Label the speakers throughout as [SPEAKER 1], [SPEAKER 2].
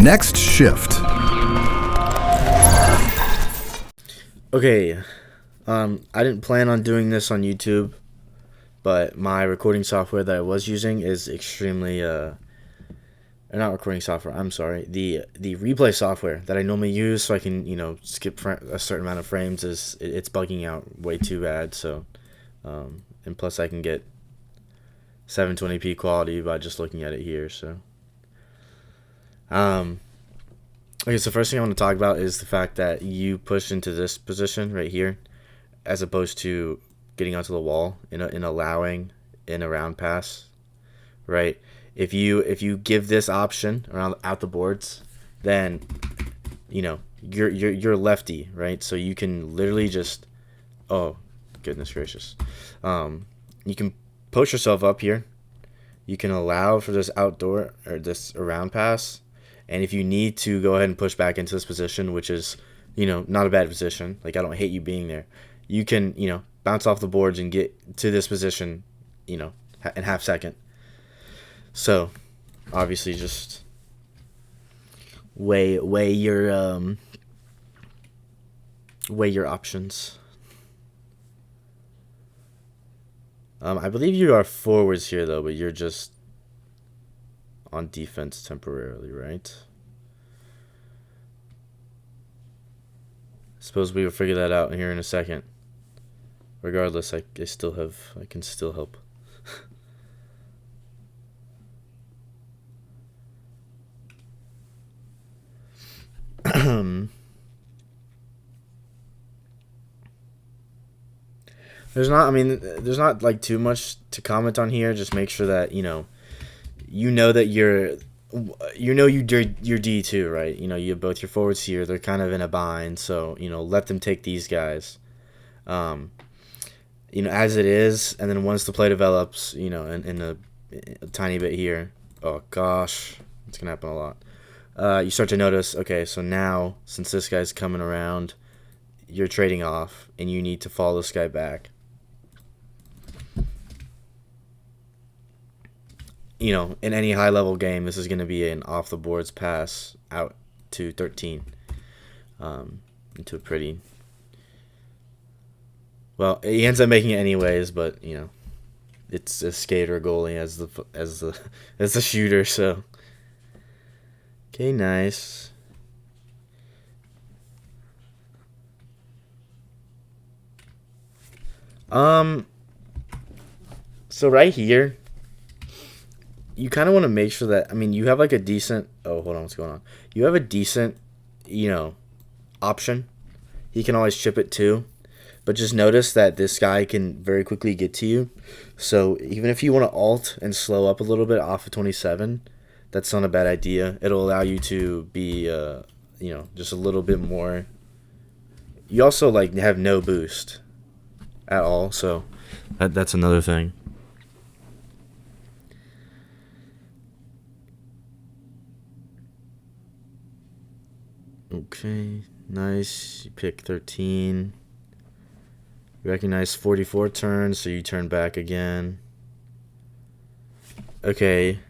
[SPEAKER 1] Next shift.
[SPEAKER 2] Okay, I didn't plan on doing this on YouTube, but my recording software that I was using is extremely, not recording software, I'm sorry, the replay software that I normally use so I can, skip a certain amount of frames it's bugging out way too bad, so, and plus I can get 720p quality by just looking at it here, so, okay, so first thing I want to talk about is the fact that you push into this position right here, as opposed to getting onto the wall in allowing in a round pass, right? If you give this option around out the boards, then you're lefty, right? So you can literally just, oh goodness gracious, you can post yourself up here. You can allow for this outdoor or this around pass. And if you need to go ahead and push back into this position, which is, not a bad position. Like, I don't hate you being there. You can, bounce off the boards and get to this position, in half second. So, obviously, just weigh your options. I believe you are forwards here, though, but you're just on defense temporarily, right? Suppose we will figure that out here in a second. Regardless, I can still help. There's not like too much to comment on here. Just make sure that that you're D2, right? You have both your forwards here. They're kind of in a bind, so let them take these guys, as it is, and then once the play develops, in a tiny bit here. Oh gosh, it's gonna happen a lot. You start to notice, okay, so now since this guy's coming around, you're trading off, and you need to follow this guy back. In any high-level game, this is going to be an off-the-boards pass out to 13. Into a pretty... Well, he ends up making it anyways, but, it's a skater goalie as the shooter, so... Okay, nice. So right here... You kind of want to make sure that, you have like a decent, oh, hold on, what's going on? You have a decent, option. He can always chip it too. But just notice that this guy can very quickly get to you. So even if you want to alt and slow up a little bit off of 27, that's not a bad idea. It'll allow you to be, just a little bit more. You also have no boost at all. So that's another thing. Okay, nice. You pick 13. You recognize 44 turns, so you turn back again. Okay.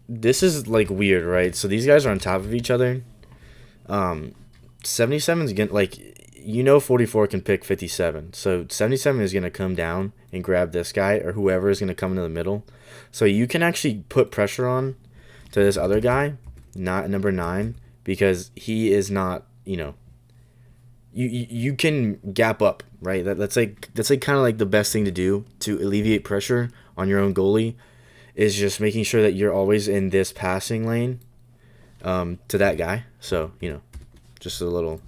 [SPEAKER 2] This is weird, right? So these guys are on top of each other. 77 is gonna 44 can pick 57. So 77 is gonna come down and grab this guy or whoever is gonna come into the middle. So you can actually put pressure on to this other guy, not number 9, because he is not, you can gap up, right? That's kind of the best thing to do to alleviate pressure on your own goalie, is just making sure that you're always in this passing lane to that guy. So, just a little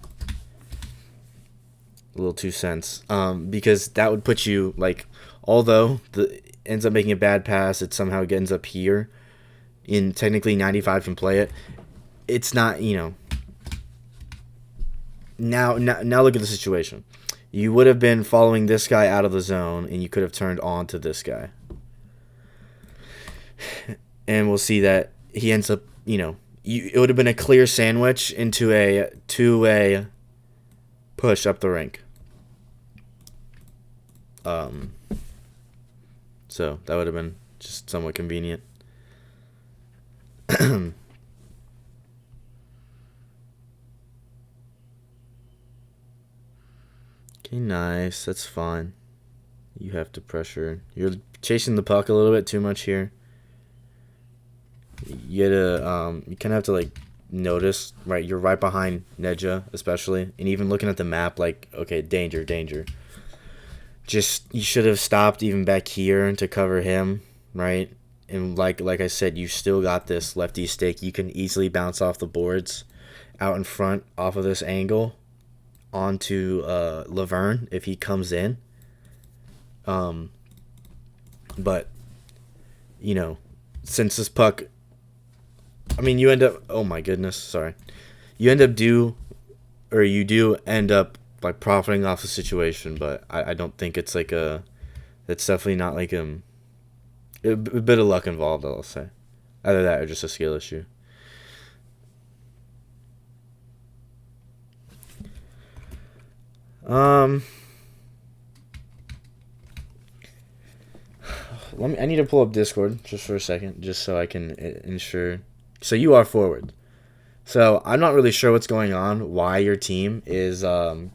[SPEAKER 2] 2 cents, because that would put you although ends up making a bad pass, it somehow ends up here. In technically 95 can play it. It's not, Now look at the situation. You would have been following this guy out of the zone, and you could have turned on to this guy. And we'll see that he ends up, it would have been a clear sandwich into a two-way push up the rink. So that would have been just somewhat convenient. Okay, nice. That's fine. You have to pressure. You're chasing the puck a little bit too much here. You gotta, you kind of have to, like, notice, right? You're right behind Neja, especially. And even looking at the map, like, okay, danger, danger. Just, you should have stopped even back here to cover him, right? And like I said, you still got this lefty stick. You can easily bounce off the boards out in front off of this angle onto Laverne if he comes in. But, you know, since this puck, I mean, you end up, oh my goodness, sorry. You do end up, like, profiting off the situation, but I don't think it's like it's definitely not like a bit of luck involved, I'll say. Either that or just a skill issue. I need to pull up Discord just for a second, just so I can ensure. So you are forward. So I'm not really sure what's going on, why your team is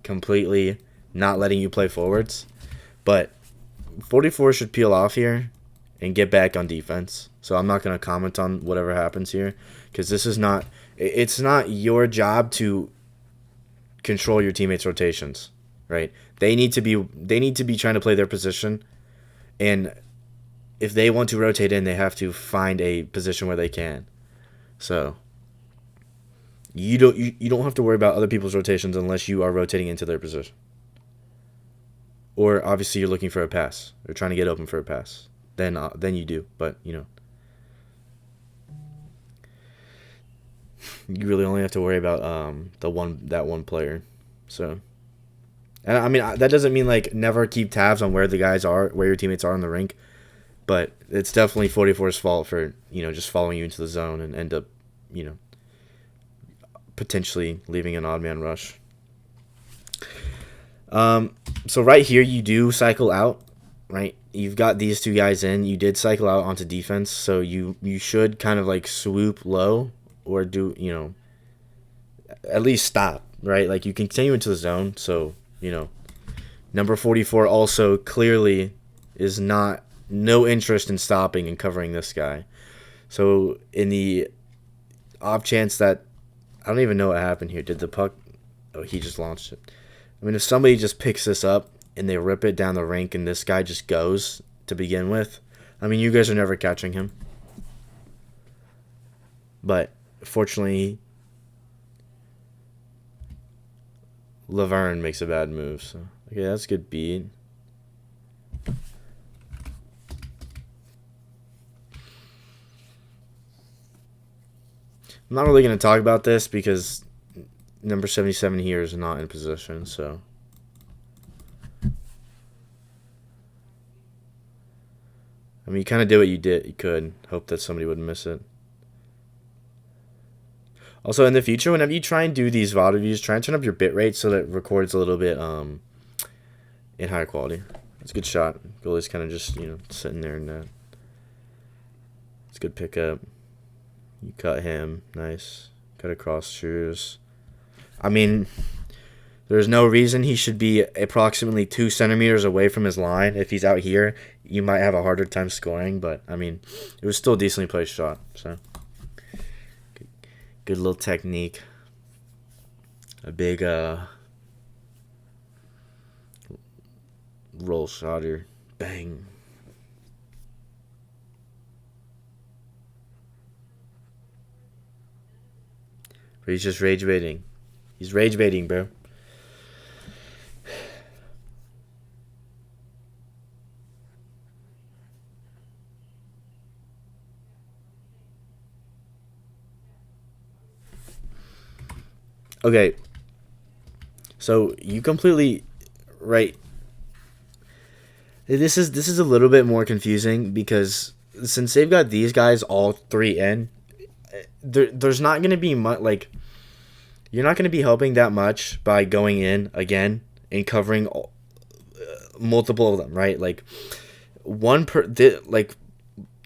[SPEAKER 2] completely not letting you play forwards, but 44 should peel off here and get back on defense. So I'm not going to comment on whatever happens here, because this is not. It's not your job to control your teammates' rotations, right? They need to be trying to play their position, and if they want to rotate in, they have to find a position where they can. So you don't have to worry about other people's rotations unless you are rotating into their position. Or obviously you're looking for a pass or trying to get open for a pass. Then you do, but you know. You really only have to worry about that one player. So, and I mean that doesn't mean like never keep tabs on where the guys are, where your teammates are in the rink, but it's definitely 44's fault for, you know, just following you into the zone and end up, you know, potentially leaving an odd man rush. So right here you do cycle out, right? You've got these two guys in. You did cycle out onto defense, so you should kind of like swoop low or do, you know, at least stop, right? Like you continue into the zone, so, you know, number 44 also clearly is no interest in stopping and covering this guy. So in the off chance that, I don't even know what happened here. Did the puck, oh, he just launched it. I mean, if somebody just picks this up and they rip it down the rink and this guy just goes to begin with, I mean, you guys are never catching him. But fortunately, Laverne makes a bad move. So okay, that's a good beat. I'm not really going to talk about this because number 77 here is not in position, so. I mean, you kind of did what you could. Hope that somebody wouldn't miss it. Also, in the future, whenever you try and do these VOD reviews, try and turn up your bitrate so that it records a little bit in higher quality. It's a good shot. Goalie's kind of just, you know, sitting there in that. It's a good pickup. You cut him. Nice. Cut across shoes. I mean, there's no reason he should be approximately 2 centimeters away from his line. If he's out here, you might have a harder time scoring. But, I mean, it was still a decently placed shot. So, good little technique. A big roll shot here. Bang. But he's just rage baiting. He's rage baiting, bro. Okay. So you completely right. This is a little bit more confusing because since they've got these guys all 3 in, there's not going to be much, like, you're not going to be helping that much by going in again and covering multiple of them, right? Like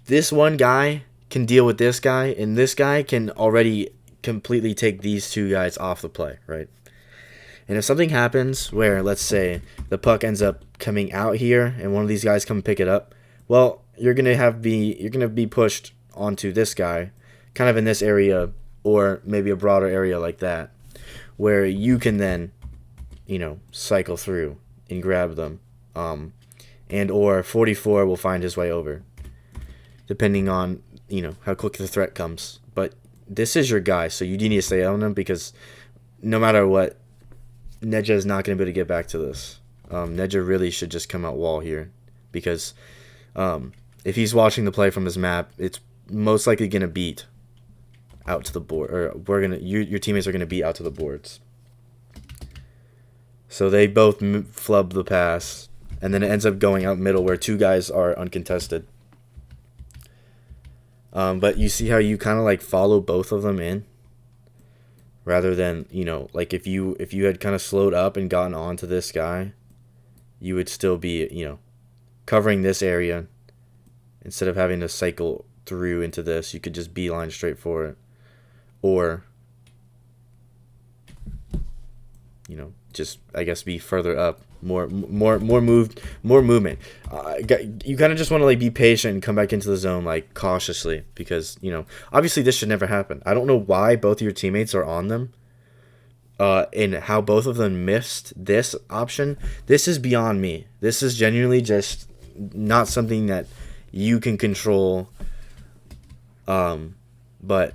[SPEAKER 2] this one guy can deal with this guy, and this guy can already completely take these two guys off the play, right? And if something happens where, let's say, the puck ends up coming out here and one of these guys come pick it up, well, you're gonna be pushed onto this guy, kind of in this area, or maybe a broader area like that, where you can then, cycle through and grab them, and or 44 will find his way over, depending on how quick the threat comes. But this is your guy, so you do need to stay on him, because no matter what, Neja is not going to be able to get back to this. Neja really should just come out wall here, because if he's watching the play from his map, it's most likely going to beat out to the board, or your teammates are going to beat out to the boards. So they both flub the pass, and then it ends up going out middle where two guys are uncontested. But you see how you kind of like follow both of them in, rather than, like if you had kind of slowed up and gotten onto this guy, you would still be, covering this area instead of having to cycle through into this. You could just beeline straight for it, or just, I guess, be further up, more movement. You kind of just want to like be patient and come back into the zone like cautiously, because obviously this should never happen. I don't know why both of your teammates are on them, and how both of them missed this option. This is beyond me. This is genuinely just not something that you can control. But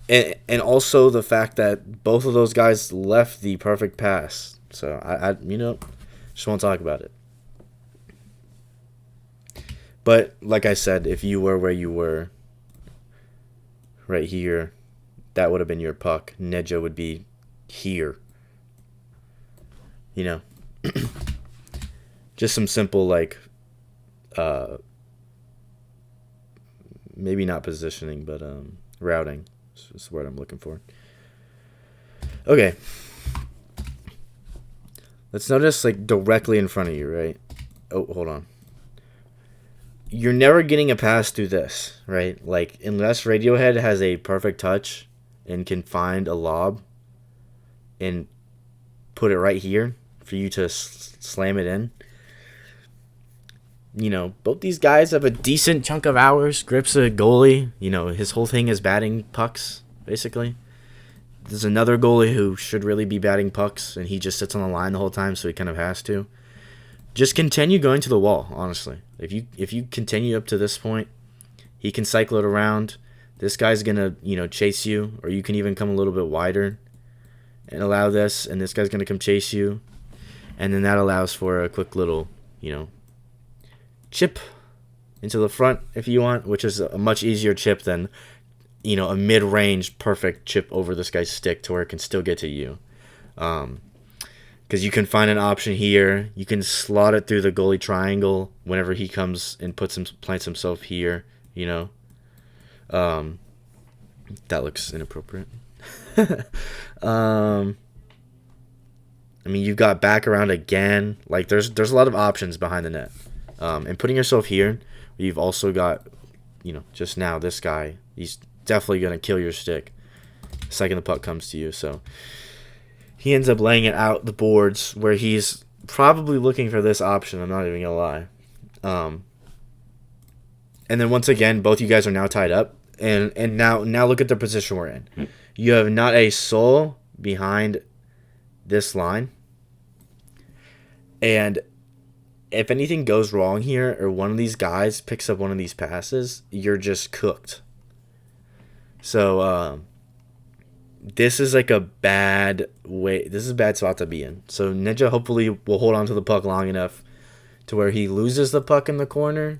[SPEAKER 2] and also the fact that both of those guys left the perfect pass. So I just won't talk about it. But like I said, if you were where you were right here, that would have been your puck. Neja would be here. Just some simple, like, maybe not positioning, but routing is the word I'm looking for. Okay. Let's notice, like, directly in front of you, right? Oh, hold on. You're never getting a pass through this, right? Like, unless Radiohead has a perfect touch and can find a lob and put it right here for you to slam it in. Both these guys have a decent chunk of hours. Grip's a goalie. His whole thing is batting pucks, basically. There's another goalie who should really be batting pucks, and he just sits on the line the whole time, so he kind of has to. Just continue going to the wall, honestly. If you continue up to this point, he can cycle it around. This guy's going to, chase you, or you can even come a little bit wider and allow this, and this guy's going to come chase you. And then that allows for a quick little, chip into the front if you want, which is a much easier chip than, a mid-range perfect chip over this guy's stick to where it can still get to you. Because you can find an option here. You can slot it through the goalie triangle whenever he comes and plants himself here, That looks inappropriate. You've got back around again. Like, there's a lot of options behind the net. And putting yourself here, you've also got, just now this guy. He's definitely going to kill your stick the second the puck comes to you. So he ends up laying it out the boards where he's probably looking for this option. I'm not even going to lie. And then once again, both you guys are now tied up. And now look at the position we're in. You have not a soul behind this line. And if anything goes wrong here, or one of these guys picks up one of these passes, you're just cooked. So this is like a bad way. This is a bad spot to be in. So Neja hopefully will hold on to the puck long enough to where he loses the puck in the corner,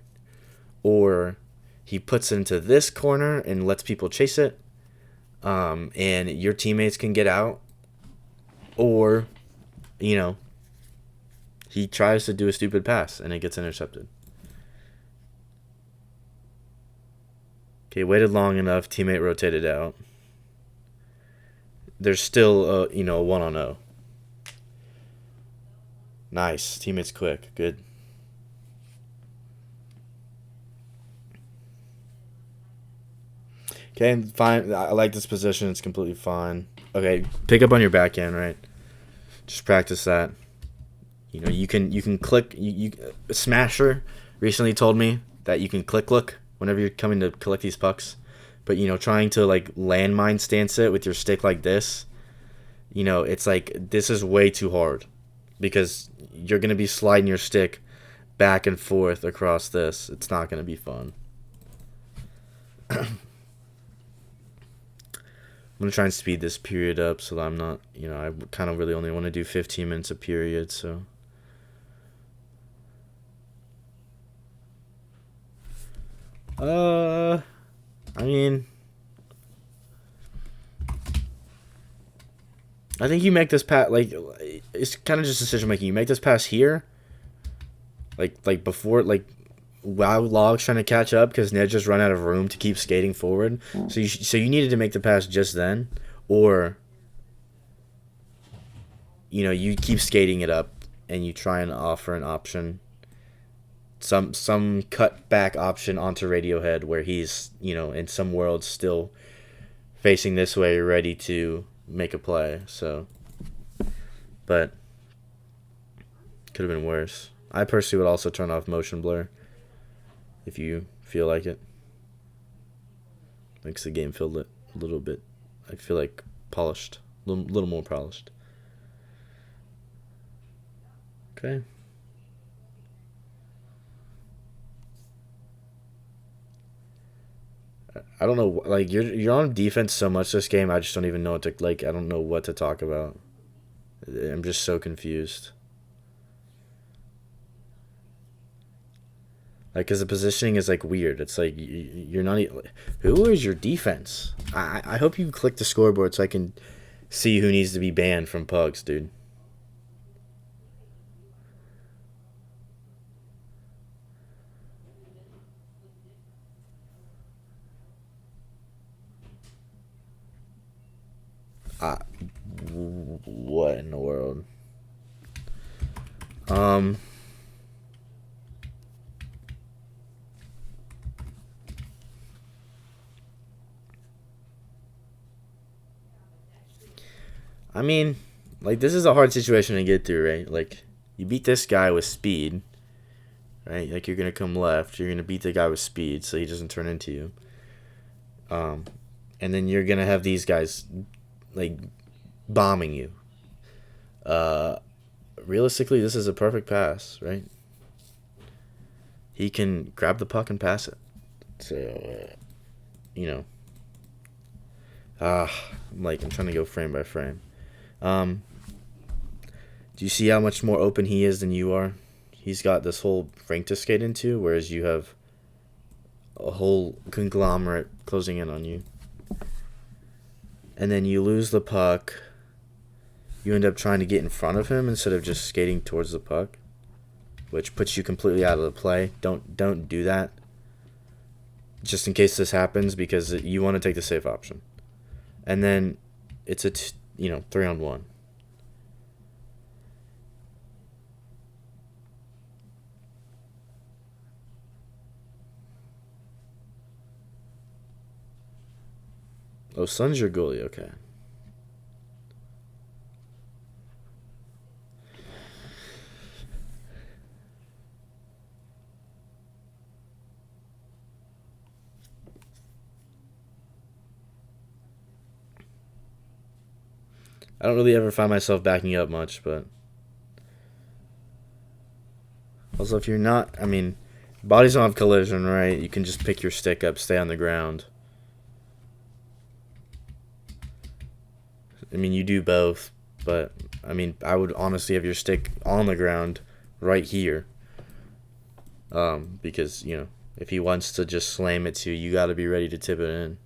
[SPEAKER 2] or he puts it into this corner and lets people chase it, and your teammates can get out, or he tries to do a stupid pass and it gets intercepted. Okay, waited long enough. Teammate rotated out. There's still a 1-on-0. Nice. Teammate's quick. Good. Okay, fine. I like this position. It's completely fine. Okay, pick up on your backhand, right? Just practice that. You know, you can click. Smasher recently told me that you can click look whenever you're coming to collect these pucks. But, you know, trying to, like, landmine stance it with your stick like this, you know, it's like, this is way too hard. Because you're going to be sliding your stick back and forth across this. It's not going to be fun. I'm going to try and speed this period up so that I'm not, you know, I kind of really only want to do 15 minutes a period, so. I mean, I think you make this pass, like, it's kind of just decision making. You make this pass here, like before, like, while Log's trying to catch up because Ned just run out of room to keep skating forward. So you needed to make the pass just then, or, you know, you keep skating it up and you try and offer an option, some cut back option onto Radiohead where he's, you know, in some world still facing this way, ready to make a play. So, but could have been worse. I personally would also turn off motion blur if you feel like it. Makes the game feel a little bit, I feel like, polished, a little more polished. Okay. I don't know, like, you're on defense so much this game. I just don't even know what to, like, I don't know what to talk about. I'm just so confused. Like, because the positioning is, like, weird. It's like, you're not even, who is your defense? I hope you click the scoreboard so I can see who needs to be banned from pugs, dude. What in the world? I mean, like, this is a hard situation to get through, right? Like, you beat this guy with speed, right? Like, you're gonna come left, you're gonna beat the guy with speed so he doesn't turn into you. And then you're gonna have these guys, like, bombing you. Realistically, this is a perfect pass, right? He can grab the puck and pass it. So, you know. I'm trying to go frame by frame. Do you see how much more open he is than you are? He's got this whole rink to skate into, whereas you have a whole conglomerate closing in on you. And then you lose the puck. You end up trying to get in front of him instead of just skating towards the puck, which puts you completely out of the play. Don't do that. Just in case this happens, because you want to take the safe option. And then it's a 3-on-1. Oh, Sun's your goalie. Okay. I don't really ever find myself backing up much, but also if you're not, I mean, bodies don't have collision, right? You can just pick your stick up, stay on the ground. I mean, you do both, but I mean, I would honestly have your stick on the ground right here. Because, you know, if he wants to just slam it to you, you got to be ready to tip it in.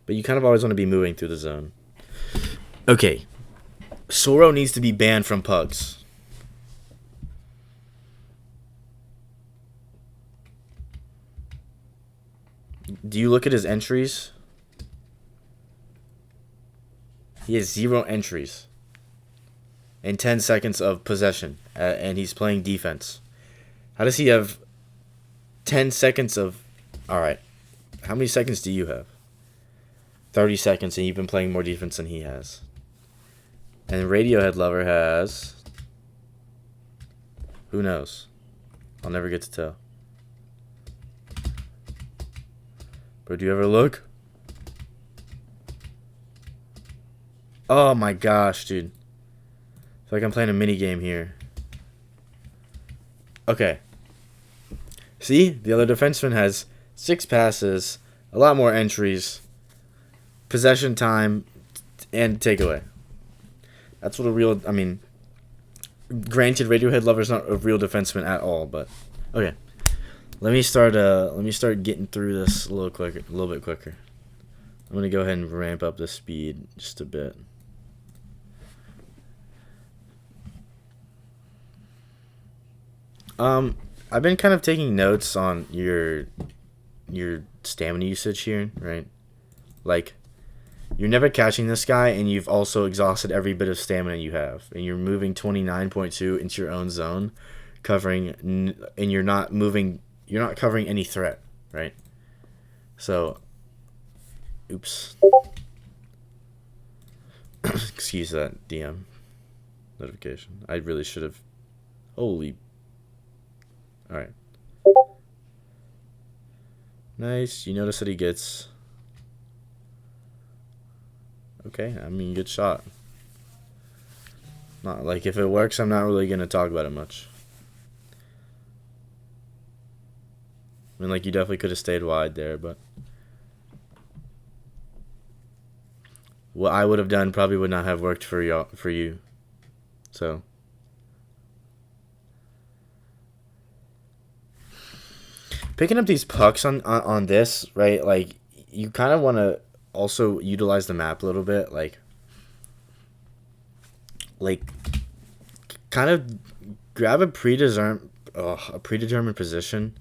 [SPEAKER 2] But you kind of always want to be moving through the zone. Okay. Soro needs to be banned from pugs. Do you look at his entries? He has 0 entries. and 10 seconds of possession, and he's playing defense. How does he have 10 seconds of... Alright, how many seconds do you have? 30 seconds, and you've been playing more defense than he has. And Radiohead Lover has... Who knows? I'll never get to tell. But do you ever look? Oh my gosh, dude. I feel like I'm playing a mini game here. Okay. See? The other defenseman has 6 passes, a lot more entries, possession time, and takeaway. That's what a real... I mean, granted, Radiohead Lover's not a real defenseman at all, but... Okay. Let me start getting through this a little bit quicker. I'm going to go ahead and ramp up the speed just a bit. I've been kind of taking notes on your stamina usage here, right? Like, you're never catching this guy, and you've also exhausted every bit of stamina you have, and you're moving 29.2 into your own zone, and you're not covering any threat, right? So, oops. Excuse that DM notification. I really should have. Holy. Alright. Nice. You notice that he gets... Okay, I mean, good shot. Not like, if it works, I'm not really going to talk about it much. I mean, like, you definitely could have stayed wide there, but... What I would have done probably would not have worked for you. So... Picking up these pucks on this, right? Like, you kind of want to also utilize the map a little bit, like kind of grab a predetermined position,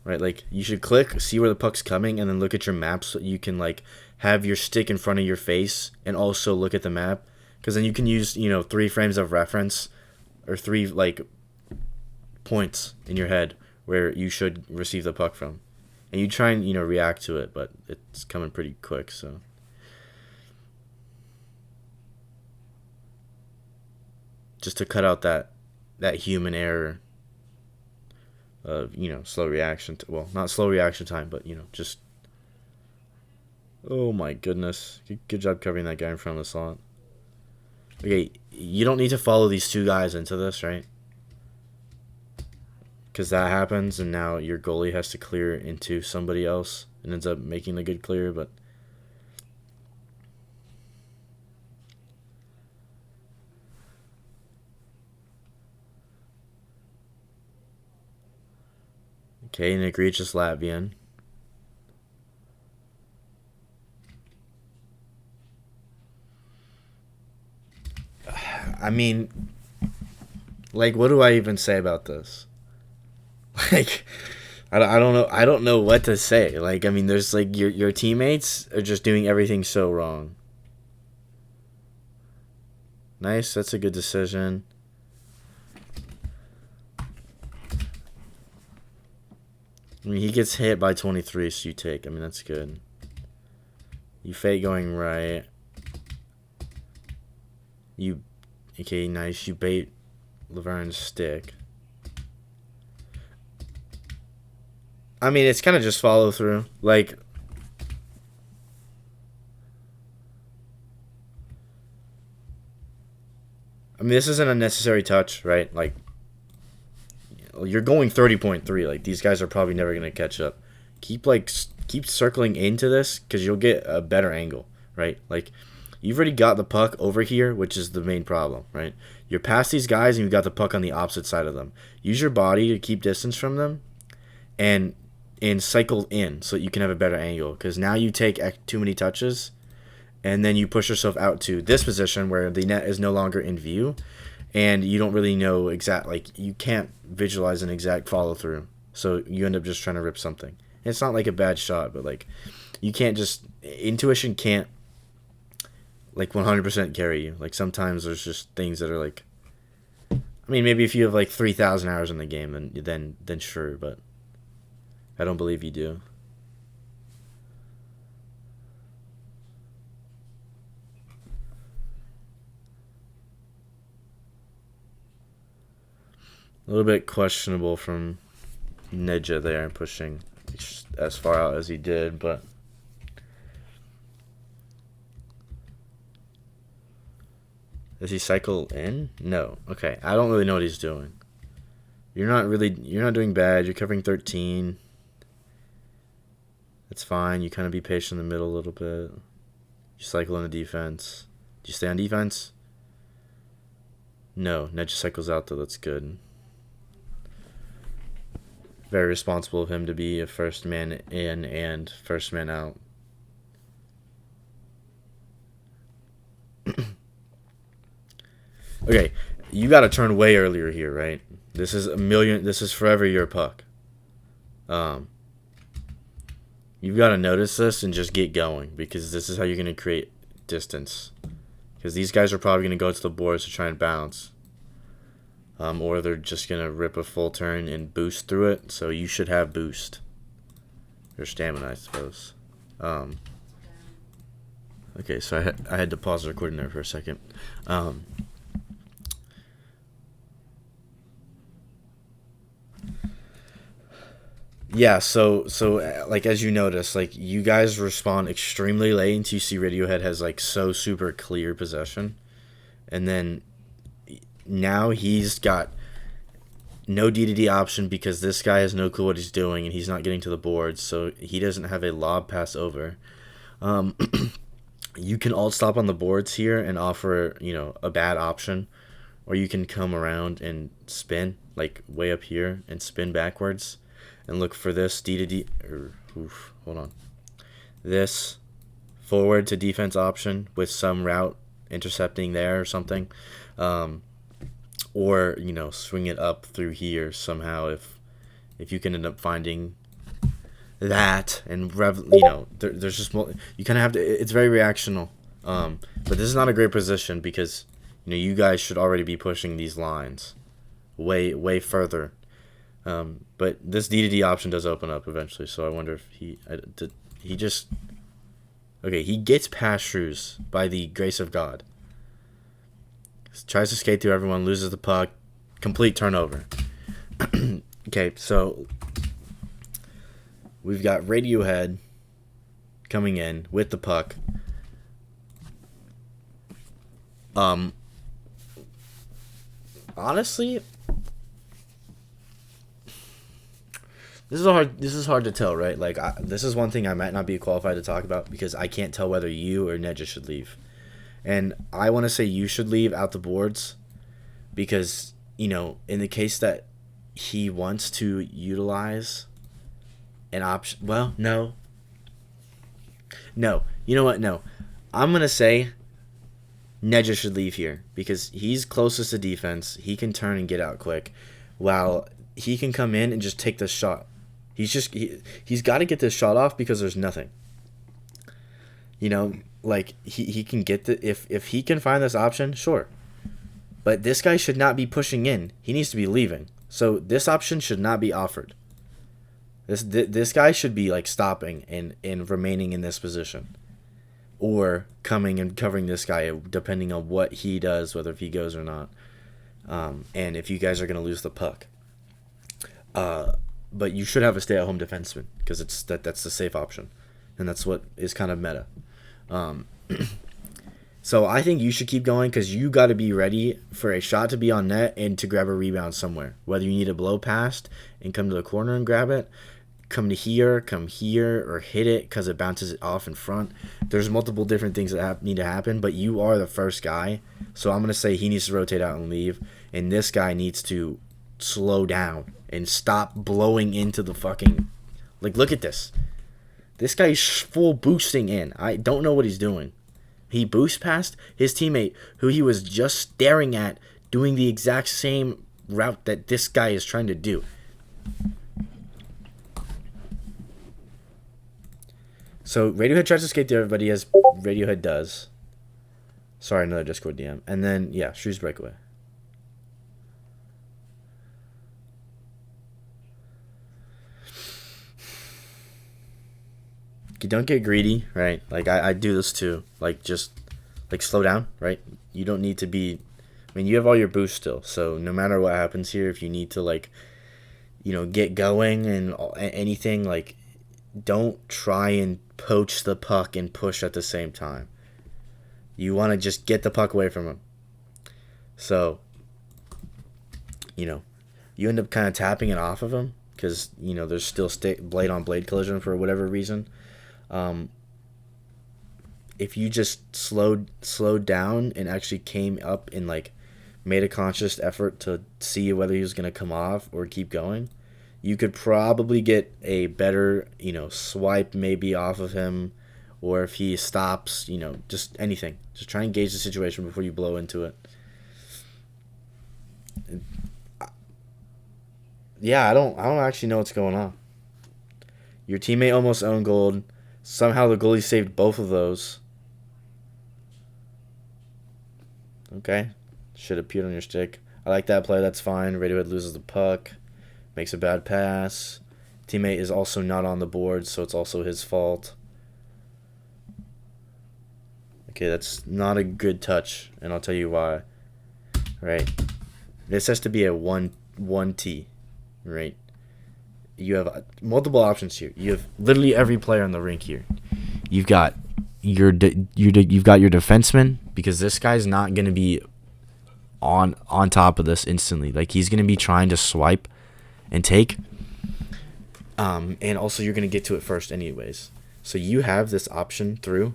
[SPEAKER 2] right? Like, you should click, see where the puck's coming, and then look at your map so you can, like, have your stick in front of your face and also look at the map, because then you can use, 3 frames of reference or 3 like points in your head where you should receive the puck from. And you try and, react to it, but it's coming pretty quick, so. Just to cut out that human error of, slow reaction. Well, not slow reaction time, but, just. Oh my goodness. Good job covering that guy in front of the slot. Okay, you don't need to follow these 2 guys into this, right? Because that happens, and now your goalie has to clear into somebody else and ends up making a good clear, but... Okay, an egregious Latvian. I mean, like, what do I even say about this? Like, I don't know what to say. Like, I mean, there's, like, your teammates are just doing everything so wrong. Nice, that's a good decision. I mean, he gets hit by 23, so you take. I mean, that's good. You fake going right. Okay, nice. You bait Laverne's stick. I mean, it's kind of just follow through. Like, I mean, this is an unnecessary touch, right? Like, you're going 30.3. Like, these guys are probably never going to catch up. Keep circling into this, because you'll get a better angle, right? Like, you've already got the puck over here, which is the main problem, right? You're past these guys, and you've got the puck on the opposite side of them. Use your body to keep distance from them, and cycle in so you can have a better angle, because now you take too many touches, and then you push yourself out to this position where the net is no longer in view, and you don't really know you can't visualize an exact follow through, so you end up just trying to rip something. And it's not like a bad shot, but like, you can't just, intuition can't like 100% carry you. Like sometimes there's just things that are like, I mean, maybe if you have like 3,000 hours in the game, then sure, but I don't believe you do. A little bit questionable from Ninja there, pushing as far out as he did, but does he cycle in? No. Okay, I don't really know what he's doing. You're not doing bad. You're covering 13. That's fine. You kind of be patient in the middle a little bit. You cycle in the defense. Do you stay on defense? No. Ninja cycles out though. That's good. Very responsible of him to be a first man in and first man out. Okay, you got to turn way earlier here, right? This is forever your puck. You've got to notice this and just get going, because this is how you're going to create distance. Because these guys are probably going to go to the boards to try and bounce. Or they're just going to rip a full turn and boost through it. So you should have boost. Or stamina, I suppose. Okay, so I had to pause the recording there for a second. Yeah, so like as you notice, like you guys respond extremely late until you see Radiohead has like so super clear possession, and then now he's got no D option because this guy has no clue what he's doing and he's not getting to the board, so he doesn't have a lob pass over. You can alt stop on the boards here and offer a bad option, or you can come around and spin like way up here and spin backwards. And look for this hold on. This forward to defense option with some route intercepting there or something. Or, swing it up through here somehow if you can end up finding that. And, there's just more. You kind of have to, it's very reactional. But this is not a great position because, you guys should already be pushing these lines way, way further. But this D option does open up eventually, so I wonder if he gets past Shrews by the grace of God. Tries to skate through everyone, loses the puck, complete turnover. Okay, so we've got Radiohead coming in with the puck. Honestly, this is hard to tell, right? Like, this is one thing I might not be qualified to talk about because I can't tell whether you or Nedja should leave. And I want to say you should leave out the boards because, in the case that he wants to utilize an option. Well, no. No. You know what? No. I'm going to say Nedja should leave here because he's closest to defense. He can turn and get out quick while he can come in and just take this shot. He's got to get this shot off because there's nothing. Like he can get if he can find this option, sure. But this guy should not be pushing in. He needs to be leaving. So this option should not be offered. This guy should be like stopping and remaining in this position. Or coming and covering this guy depending on what he does, whether if he goes or not. And if you guys are going to lose the puck. But you should have a stay-at-home defenseman because that's the safe option, and that's what is kind of meta. So I think you should keep going because you got to be ready for a shot to be on net and to grab a rebound somewhere. Whether you need to blow past and come to the corner and grab it, come here, or hit it because it bounces it off in front. There's multiple different things that need to happen, but you are the first guy. So I'm going to say he needs to rotate out and leave, and this guy needs to slow down and stop blowing into the fucking... Like, look at this. This guy's full boosting in. I don't know what he's doing. He boosts past his teammate, who he was just staring at, doing the exact same route that this guy is trying to do. So Radiohead tries to skate through everybody as Radiohead does. Sorry, another Discord DM. And then, yeah, Shrews breakaway. You don't get greedy, right? Like, I do this too. Like, just, like, slow down, right? You don't need to be... I mean, you have all your boosts still. So, no matter what happens here, if you need to, like, you know, get going and anything, like, don't try and poach the puck and push at the same time. You want to just get the puck away from him. So, you know, you end up kind of tapping it off of him because, you know, there's still blade on blade collision for whatever reason. If you just slowed down and actually came up and, like, made a conscious effort to see whether he was going to come off or keep going, you could probably get a better, you know, swipe maybe off of him, or if he stops, you know, just anything. Just try and gauge the situation before you blow into it. Yeah, I don't actually know what's going on. Your teammate almost owned gold. Somehow the goalie saved both of those. Okay. Should have appeared on your stick. I like that play. That's fine. Radiohead loses the puck. Makes a bad pass. Teammate is also not on the board, so it's also his fault. Okay, that's not a good touch, and I'll tell you why. Right. This has to be a 1-1T. Right. You have multiple options here. You have literally every player on the rink here. You've got you've got your defenseman, because this guy's not going to be on top of this instantly. Like, he's going to be trying to swipe and take. And also you're going to get to it first anyways. So you have this option through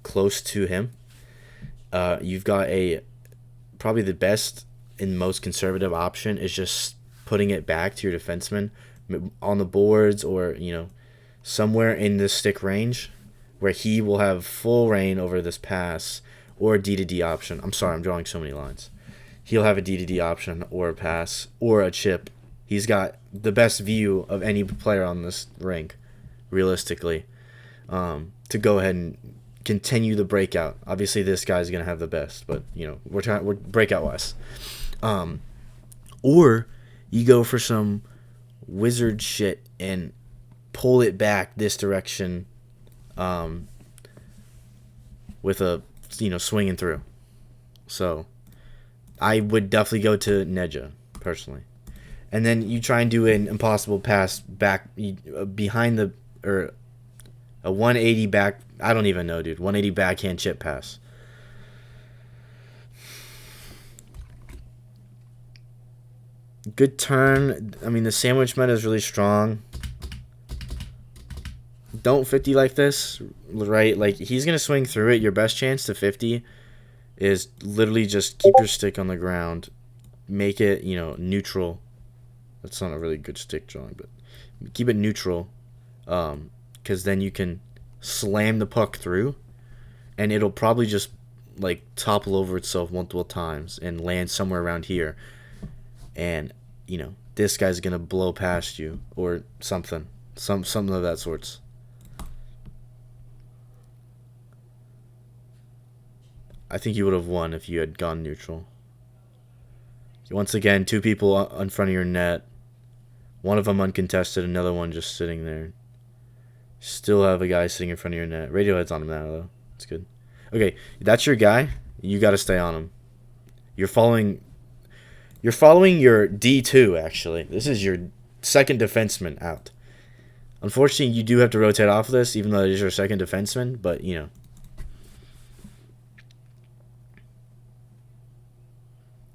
[SPEAKER 2] close to him. You've got probably the best and most conservative option is just putting it back to your defenseman on the boards, or, you know, somewhere in the stick range where he will have full reign over this pass or a D-to-D option. I'm sorry, I'm drawing so many lines. He'll have a D-to-D option or a pass or a chip. He's got the best view of any player on this rink, realistically, to go ahead and continue the breakout. Obviously, this guy's going to have the best, but, you know, we're breakout-wise. Or you go for some wizard shit and pull it back this direction with a, you know, swinging through. So I would definitely go to Neja, personally. And then you try and do an impossible pass back behind the, or a 180 back. I don't even know, dude. 180 backhand chip pass. Good turn. I mean, the sandwich meta is really strong. Don't 50 like this, right? Like, he's going to swing through it. Your best chance to 50 is literally just keep your stick on the ground. Make it, you know, neutral. That's not a really good stick drawing, but keep it neutral. Because then you can slam the puck through, and it'll probably just, like, topple over itself multiple times and land somewhere around here. And, you know, this guy's going to blow past you or something. Something of that sorts. I think you would have won if you had gone neutral. Once again, two people in front of your net. One of them uncontested, another one just sitting there. Still have a guy sitting in front of your net. Radiohead's on him now, though. It's good. Okay, that's your guy. You got to stay on him. You're following your D2, actually. This is your second defenseman out. Unfortunately, you do have to rotate off of this, even though it is your second defenseman, but, you know.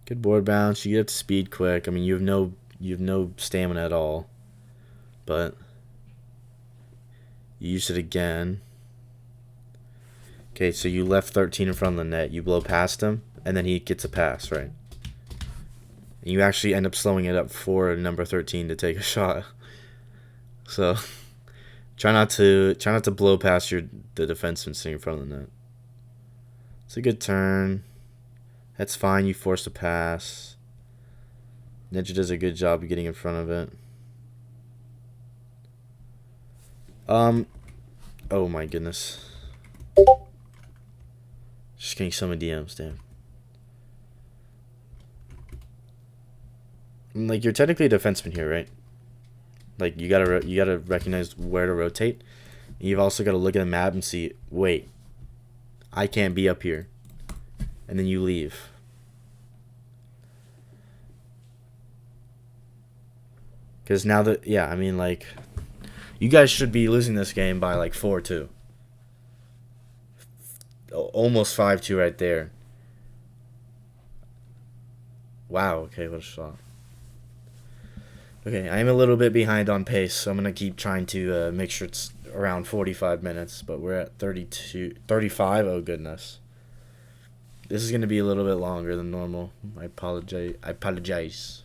[SPEAKER 2] Good board bounce. You get up to speed quick. I mean, you have no stamina at all. But you use it again. Okay, so you left 13 in front of the net. You blow past him, and then he gets a pass, right? And you actually end up slowing it up for number 13 to take a shot. So try not to blow past the defenseman sitting in front of the net. It's a good turn. That's fine. You forced a pass. Ninja does a good job of getting in front of it. Oh my goodness. Just getting so many DMs, damn. Like, you're technically a defenseman here, right? Like, you gotta recognize where to rotate. You've also got to look at the map and see, wait, I can't be up here. And then you leave. Because now that, yeah, I mean, like, you guys should be losing this game by, like, 4-2. Almost 5-2 right there. Wow, okay, what a shot. Okay, I'm a little bit behind on pace, so I'm going to keep trying to make sure it's around 45 minutes, but we're at 35. Oh, goodness. This is going to be a little bit longer than normal. I apologize.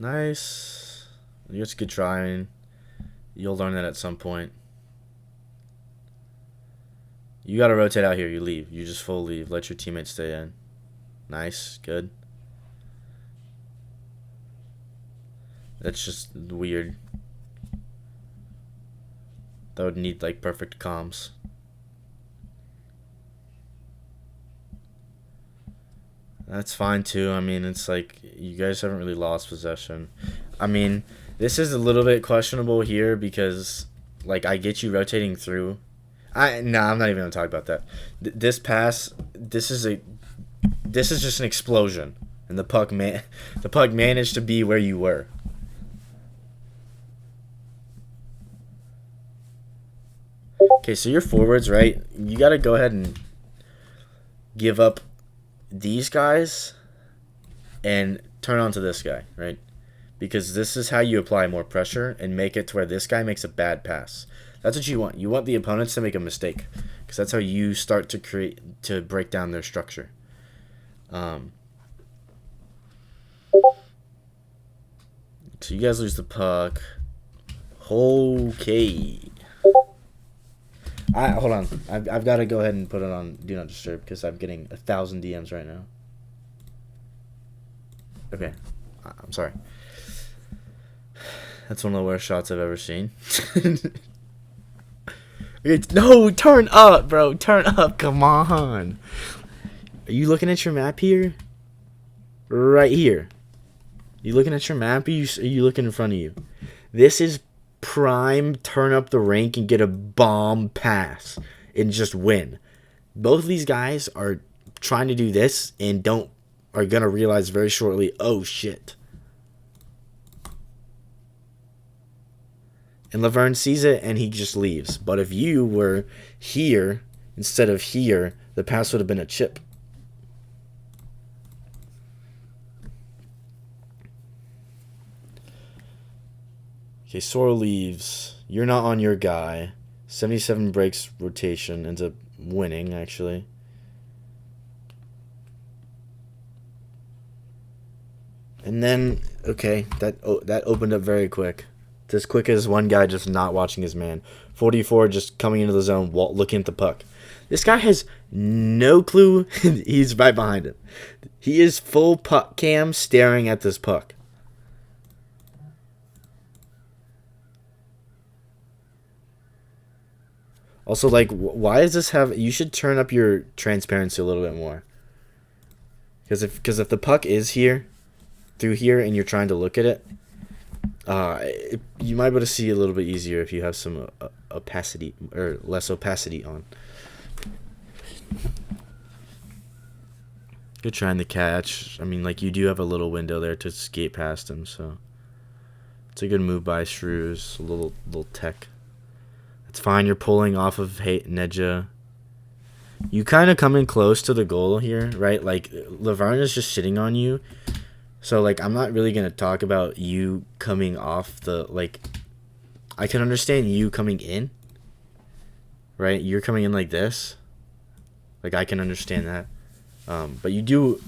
[SPEAKER 2] Nice. It's good trying. You'll learn that at some point. You got to rotate out here. You leave. You just full leave. Let your teammates stay in. Nice. Good. That's just weird. That would need, like, perfect comms. That's fine, too. I mean, it's like, you guys haven't really lost possession. I mean, this is a little bit questionable here because, like, I get you rotating through. I'm not even going to talk about that. This pass, this is just an explosion. And the puck managed to be where you were. Okay, so your forwards, right? You got to go ahead and give up these guys and turn on to this guy, right? Because this is how you apply more pressure and make it to where this guy makes a bad pass. That's what you want. You want the opponents to make a mistake because that's how you start to break down their structure. So you guys lose the puck. Okay. Hold on. I've got to go ahead and put it on Do Not Disturb because I'm getting 1,000 DMs right now. Okay. I'm sorry. That's one of the worst shots I've ever seen. No, turn up, bro. Turn up. Come on. Are you looking at your map here? Right here. You looking at your map? Are you looking in front of you? This is prime turn up the rink and get a bomb pass and just win. Both of these guys are trying to do this and are going to realize very shortly, oh shit. And Laverne sees it and he just leaves. But if you were here instead of here, the pass would have been a chip. Okay, Sorrel leaves. You're not on your guy. 77 breaks rotation. Ends up winning, actually. And then, okay, that opened up very quick. It's as quick as one guy just not watching his man. 44 just coming into the zone, looking at the puck. This guy has no clue he's right behind him. He is full puck cam staring at this puck. Also, like, why does this have... You should turn up your transparency a little bit more. Because if the puck is here, through here, and you're trying to look at it, you might be able to see a little bit easier if you have some opacity, or less opacity on. Good trying to catch. I mean, like, you do have a little window there to skate past him, so... It's a good move by Shrews. A little tech. It's fine. You're pulling off of Nedja. You kind of come in close to the goal here, right? Like, Laverne is just sitting on you. So, like, I'm not really going to talk about you coming off the, like... I can understand you coming in. Right? You're coming in like this. Like, I can understand that. But you do...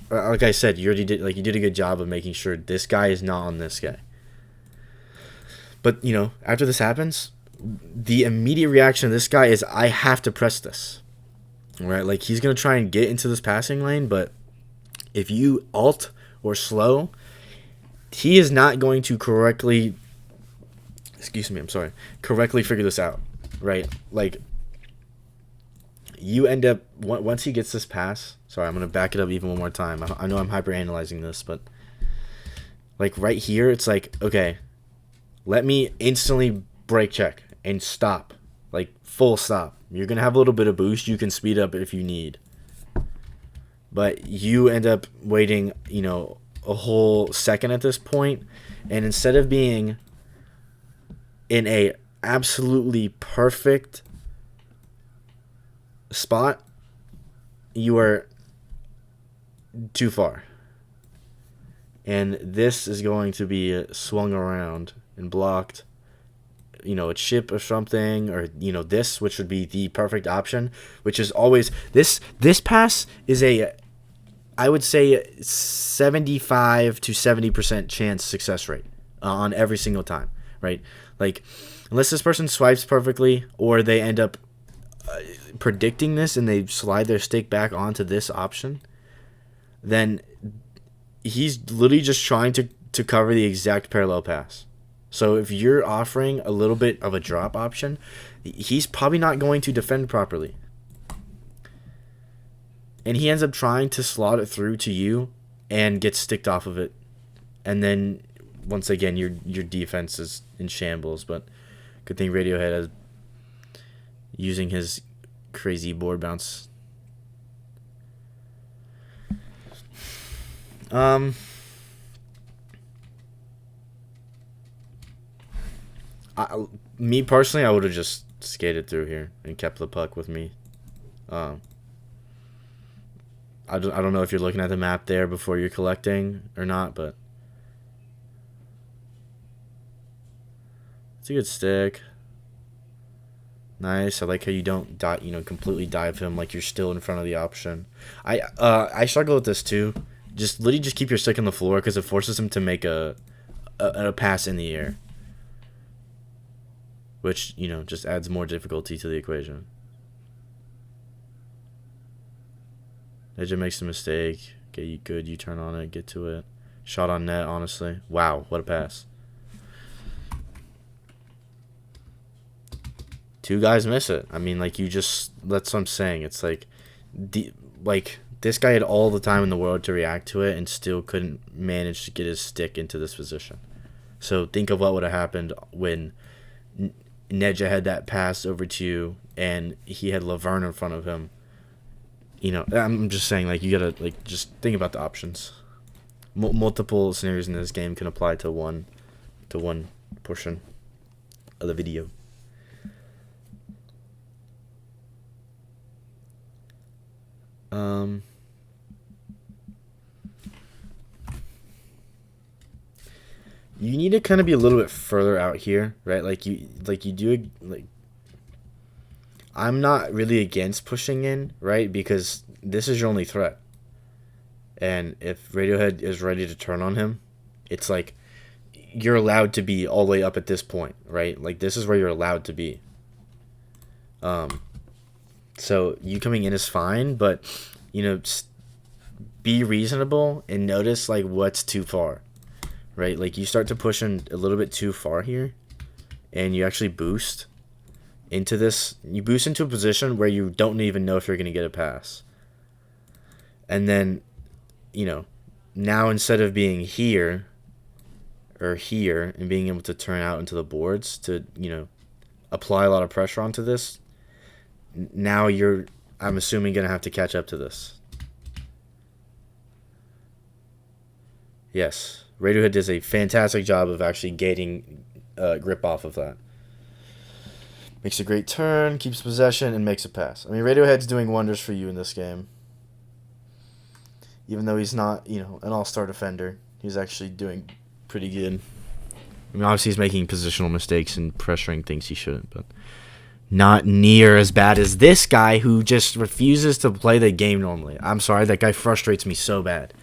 [SPEAKER 2] Like I said, you did a good job of making sure this guy is not on this guy. But, you know, after this happens... The immediate reaction of this guy is, I have to press this. Right? Like, he's going to try and get into this passing lane, but if you alt or slow, he is not going to correctly figure this out. Right? Like, you end up once he gets this pass. Sorry, I'm gonna back it up even one more time. I know I'm hyper analyzing this, but like right here, it's like, okay, let me instantly brake check and stop, like full stop. You're gonna have a little bit of boost. You can speed up if you need, but you end up waiting, a whole second at this point, and instead of being in a absolutely perfect spot, you are too far, and this is going to be swung around and blocked, a chip or something, or this, which would be the perfect option, which is always this pass is I would say 75 to 70% chance success rate on every single time, right? Like, unless this person swipes perfectly, or they end up predicting this and they slide their stick back onto this option, then he's literally just trying to cover the exact parallel pass. So if you're offering a little bit of a drop option, he's probably not going to defend properly. And he ends up trying to slot it through to you and gets sticked off of it. And then, once again, your defense is in shambles. But good thing Radiohead is using his crazy board bounce. Me personally, I would have just skated through here and kept the puck with me. I don't know if you're looking at the map there before you're collecting or not, but it's a good stick. Nice. I like how you don't completely dive him, like you're still in front of the option. I struggle with this too. Just literally just keep your stick on the floor, because it forces him to make a pass in the air, which just adds more difficulty to the equation. Edge makes a mistake. Okay, you good. You turn on it. Get to it. Shot on net, honestly. Wow, what a pass. Two guys miss it. I mean, like, that's what I'm saying. It's like, this guy had all the time in the world to react to it and still couldn't manage to get his stick into this position. So think of what would have happened when Nedja had that pass over to you and he had Laverne in front of him. I'm just saying, like, you gotta, like, just think about the options. Multiple scenarios in this game can apply to one portion of the video. You need to kind of be a little bit further out here, right? I'm not really against pushing in, right? Because this is your only threat. And if Radiohead is ready to turn on him, it's like you're allowed to be all the way up at this point, right? Like, this is where you're allowed to be. So you coming in is fine, but, be reasonable and notice, like, what's too far, right? Like, you start to push in a little bit too far here, and you actually boost into this. You boost into a position where you don't even know if you're going to get a pass. And then, now instead of being here or here and being able to turn out into the boards to, apply a lot of pressure onto this, now you're, I'm assuming, going to have to catch up to this. Yes, Radiohead does a fantastic job of actually gating grip off of that. Makes a great turn, keeps possession, and makes a pass. I mean, Radiohead's doing wonders for you in this game. Even though he's not, an all-star defender, he's actually doing pretty good. I mean, obviously he's making positional mistakes and pressuring things he shouldn't, but not near as bad as this guy who just refuses to play the game normally. I'm sorry, that guy frustrates me so bad.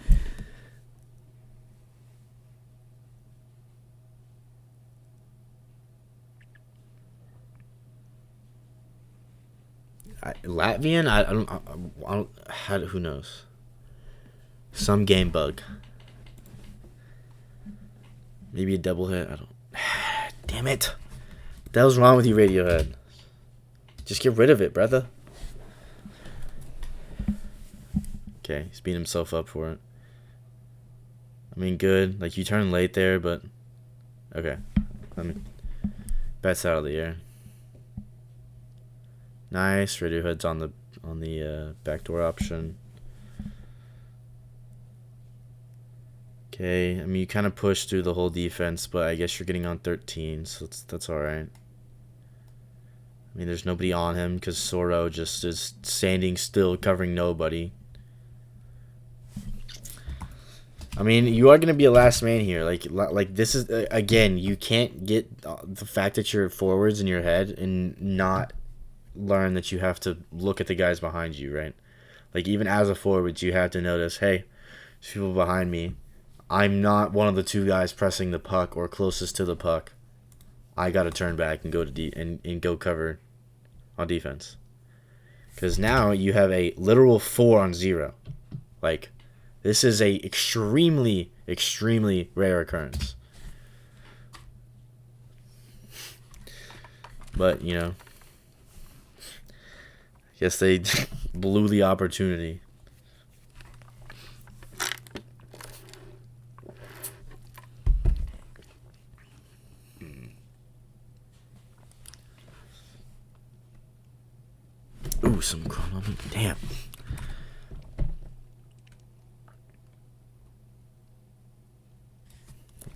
[SPEAKER 2] Latvian? I don't. Who knows? Some game bug. Maybe a double hit. I don't. Damn it! What the hell's wrong with you, Radiohead? Just get rid of it, brother. Okay, he's beating himself up for it. I mean, good. Like, you turn late there, but... Okay. I mean, bets out of the air. Nice. Radiohead's on the backdoor option. Okay. I mean, you kind of push through the whole defense, but I guess you're getting on 13, so that's all right. I mean, there's nobody on him because Soro just is standing still, covering nobody. I mean, you are going to be a last man here. Like this is, again, you can't get the fact that you're forwards in your head and not learn that you have to look at the guys behind you, right? Like, even as a forward, you have to notice, hey, there's people behind me. I'm not one of the two guys pressing the puck or closest to the puck. I got to turn back and go to and go cover on defense. Because now you have a literal 4-on-0. Like, this is a extremely, extremely rare occurrence. But, you know, I guess they blew the opportunity. Ooh, some chronometer. Damn.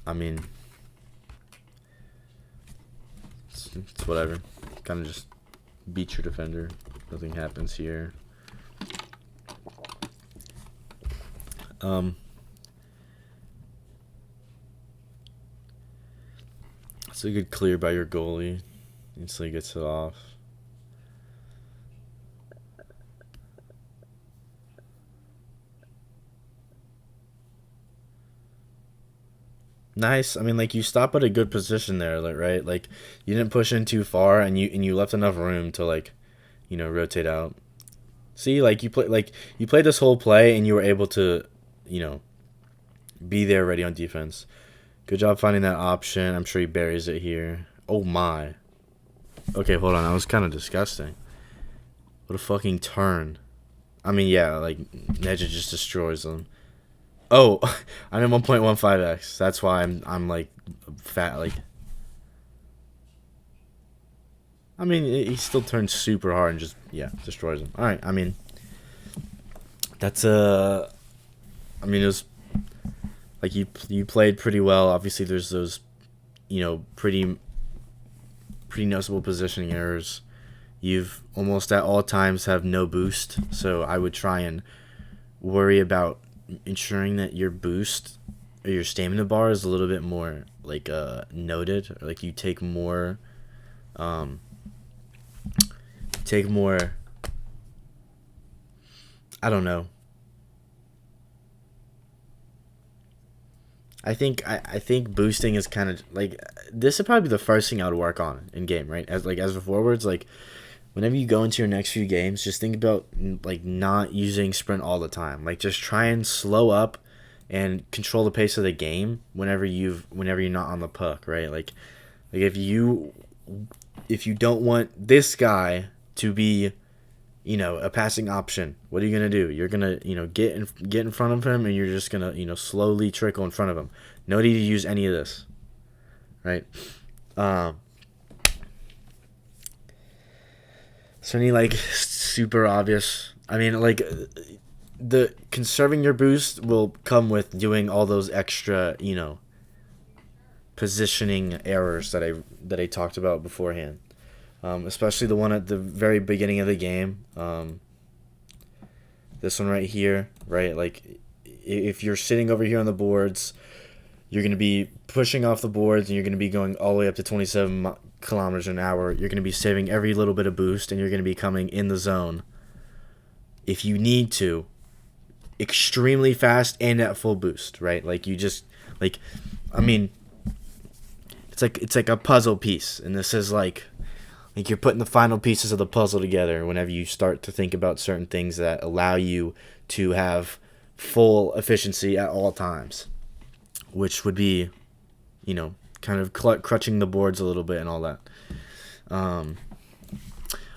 [SPEAKER 2] I mean, it's whatever. Kind of just beat your defender. Nothing happens here. It's a good clear by your goalie. Instantly gets it off. Nice. I mean, like, you stop at a good position there, like, right? Like, you didn't push in too far, and you left enough room to, like, you know, rotate out. See, like, you played this whole play, and you were able to, you know, be there ready on defense. Good job finding that option. I'm sure he buries it here. Oh my. Okay, hold on. That was kind of disgusting. What a fucking turn. I mean, yeah, like, Nedja just destroys them. Oh, I'm in 1.15x. That's why I'm like fat. Like, I mean, he still turns super hard and just, yeah, destroys him. All right, I mean, that's I mean, it was like you played pretty well. Obviously, there's those, you know, pretty noticeable positioning errors. You've almost at all times have no boost, so I would try and worry about ensuring that your boost or your stamina bar is a little bit more like noted, or like you take more I don't know. I think boosting is kind of like, this would probably be the first thing I would work on in game, right? As a forwards, like, whenever you go into your next few games, just think about, like, not using sprint all the time. Like, just try and slow up and control the pace of the game whenever you're not on the puck, right? Like if you don't want this guy to be, you know, a passing option, what are you gonna do? You're gonna, you know, get in front of him, and you're just gonna, you know, slowly trickle in front of him. No need to use any of this, right? So any, like, super obvious. I mean, like, the conserving your boost will come with doing all those extra, you know, positioning errors that I talked about beforehand. Especially the one at the very beginning of the game. This one right here, right? Like, if you're sitting over here on the boards, you're going to be pushing off the boards, and you're going to be going all the way up to 27 kilometers an hour. You're going to be saving every little bit of boost, and you're going to be coming in the zone, if you need to, extremely fast and at full boost, right? Like, you just, like, I mean, it's like a puzzle piece, and this is like you're putting the final pieces of the puzzle together whenever you start to think about certain things that allow you to have full efficiency at all times, which would be, you know, kind of crutching the boards a little bit and all that.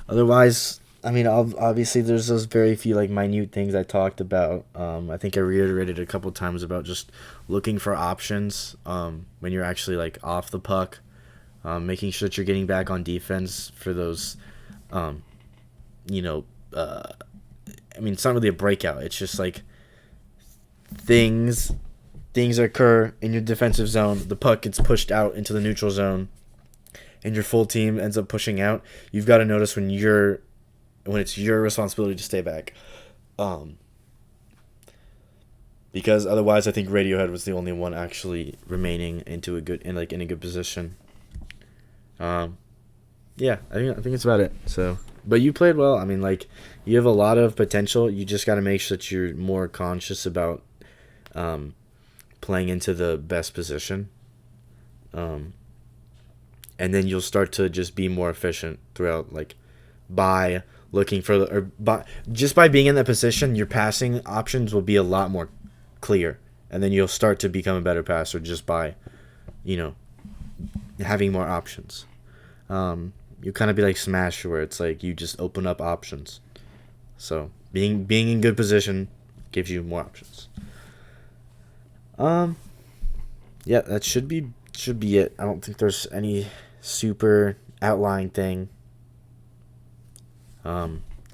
[SPEAKER 2] Otherwise, I mean, obviously, there's those very few like minute things I talked about. I think I reiterated a couple times about just looking for options when you're actually like off the puck, making sure that you're getting back on defense for those, you know, I mean, it's not really a breakout. It's just like things occur in your defensive zone. The puck gets pushed out into the neutral zone, and your full team ends up pushing out. You've got to notice when it's your responsibility to stay back, because otherwise, I think Radiohead was the only one actually remaining in a good position. Yeah, I think it's about it. So, but you played well. I mean, like, you have a lot of potential. You just got to make sure that you're more conscious about playing into the best position. And then you'll start to just be more efficient throughout, like, by looking for just by being in that position, your passing options will be a lot more clear, and then you'll start to become a better passer just by, having more options. You kind of be like Smash, where it's like you just open up options. So being in good position gives you more options. Yeah, that should be it. I don't think there's any super outlying thing.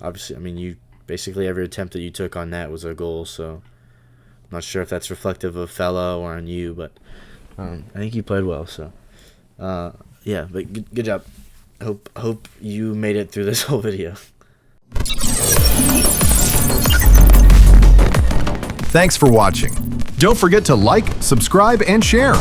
[SPEAKER 2] Obviously, I mean, you basically every attempt that you took on that was a goal, so I'm not sure if that's reflective of Fella or on you, but I think you played well. So yeah, but good job. Hope you made it through this whole video.
[SPEAKER 1] Thanks for watching. Don't forget to like, subscribe, and share.